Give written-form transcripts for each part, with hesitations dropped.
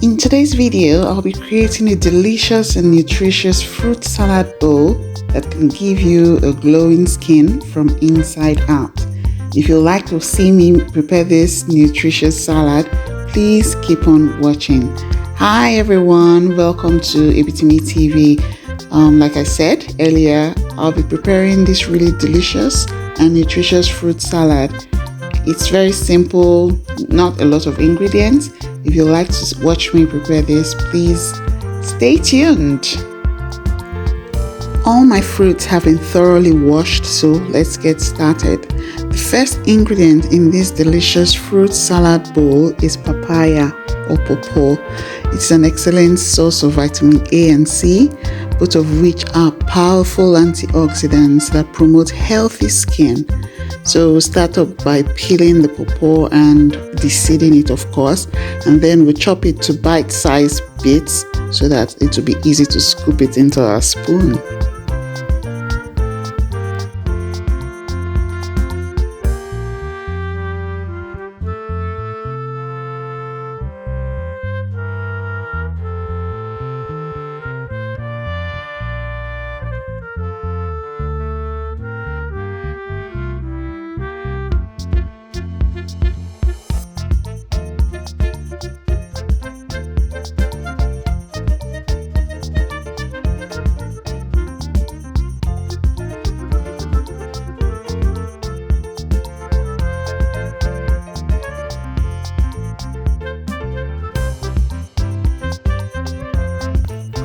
In today's video, I'll be creating a delicious and nutritious fruit salad bowl that can give you a glowing skin from inside out. If you'd like to see me prepare this nutritious salad, please keep on watching. Hi everyone, welcome to Ebitimi TV. Like I said earlier, I'll be preparing this really delicious and nutritious fruit salad. It's very simple, not a lot of ingredients. If you like to watch me prepare this, please stay tuned. All my fruits have been thoroughly washed, so let's get started. The first ingredient in this delicious fruit salad bowl is papaya or pawpaw. It's an excellent source of vitamin A and C, both of which are powerful antioxidants that promote healthy skin. So we'll start off by peeling the pawpaw and de-seeding it, of course, and then we chop it to bite-sized bits so that it will be easy to scoop it into our spoon.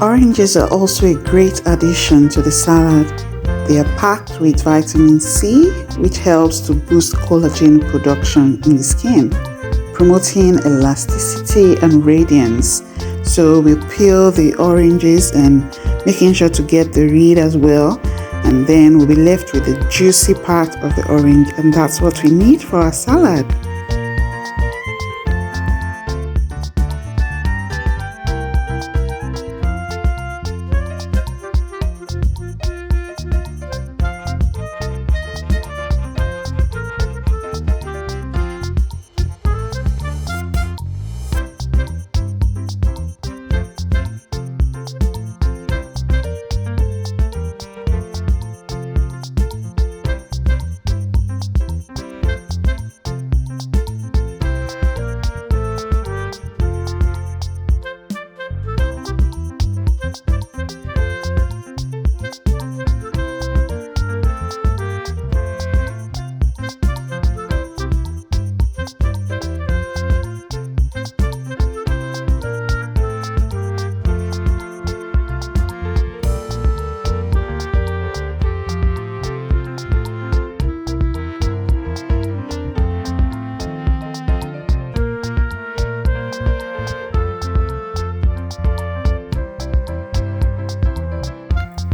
Oranges are also a great addition to the salad. They are packed with vitamin C, which helps to boost collagen production in the skin, promoting elasticity and radiance. So we peel the oranges and making sure to get the red as well, and then we'll be left with the juicy part of the orange, and that's what we need for our salad.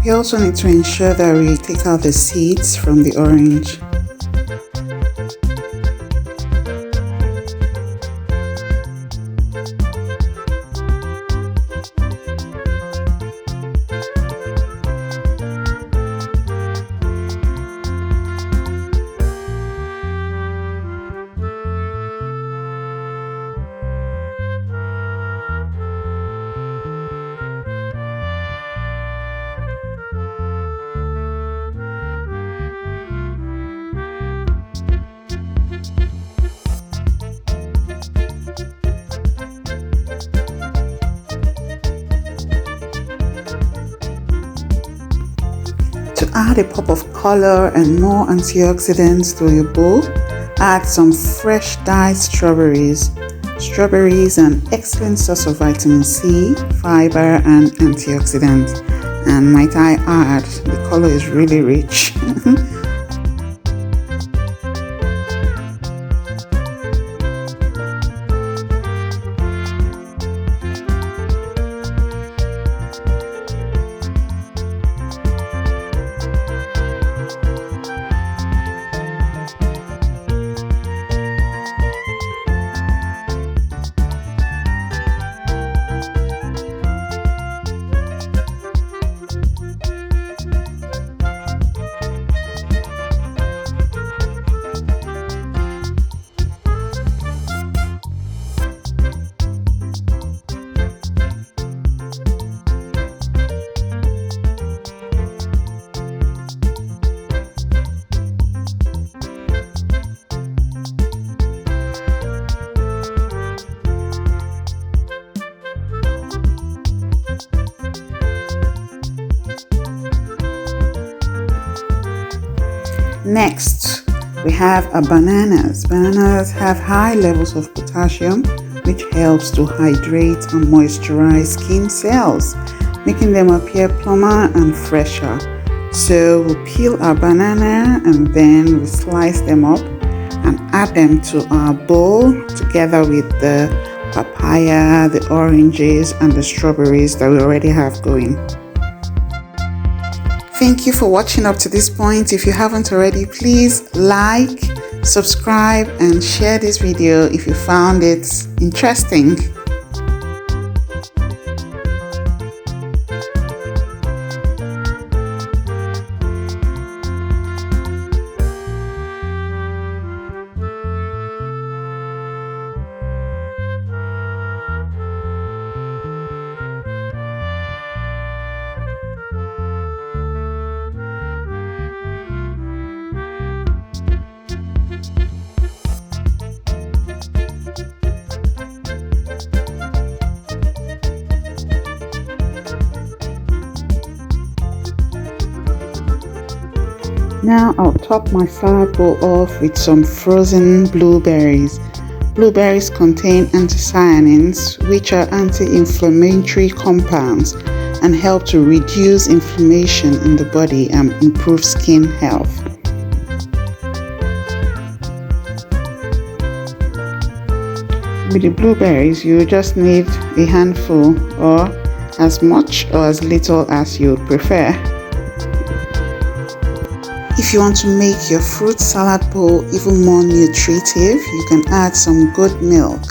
We also need to ensure that we take out the seeds from the orange. To add a pop of color and more antioxidants to your bowl, add some fresh diced strawberries. Strawberries are an excellent source of vitamin C, fiber, and antioxidants. And might I add, the color is really rich. Next, we have bananas. Bananas have high levels of potassium, which helps to hydrate and moisturize skin cells, making them appear plumper and fresher. So we'll peel our banana and then we slice them up and add them to our bowl together with the papaya, the oranges, and the strawberries that we already have going. Thank you for watching up to this point. If you haven't already, please like, subscribe, and share this video if you found it interesting. Now I'll top my salad bowl off with some frozen blueberries. Blueberries contain anthocyanins, which are anti-inflammatory compounds and help to reduce inflammation in the body and improve skin health. With the blueberries, you just need a handful or as much or as little as you would prefer. If you want to make your fruit salad bowl even more nutritive, you can add some goat milk.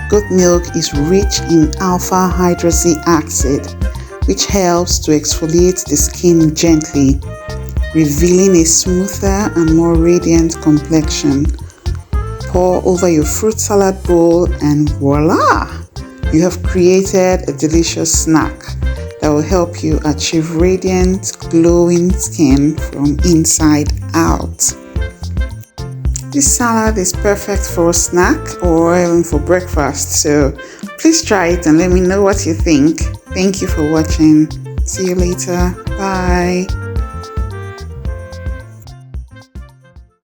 Goat milk is rich in alpha hydroxy acid, which helps to exfoliate the skin gently, revealing a smoother and more radiant complexion. Pour over your fruit salad bowl and voila! You have created a delicious snack that will help you achieve radiant, glowing skin from inside out. This salad is perfect for a snack or even for breakfast, so please try it and let me know what you think. Thank you for watching. See you later. Bye.